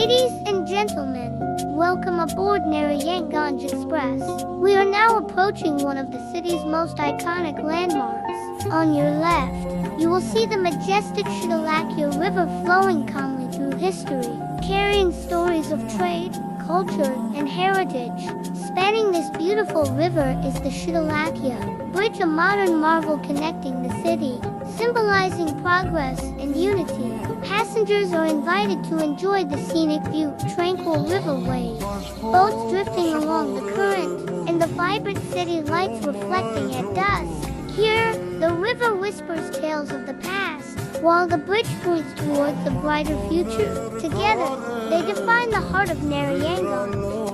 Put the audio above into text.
Ladies and gentlemen, welcome aboard Narayanganj Express. We are now approaching one of the city's most iconic landmarks. On your left, you will see the majestic Shitalakya River flowing calmly through history, carrying stories of trade, culture, and heritage. Spanning this beautiful river is the Shitalakya Bridge, a modern marvel connecting the city, symbolizing progress and unity. Passengers are invited to enjoy the scenic view, tranquil river waves, boats drifting along the current, and the vibrant city lights reflecting at dusk. Here, the river whispers tales of the past, while the bridge points towards a brighter future. Together, they define the heart of Narayanganj.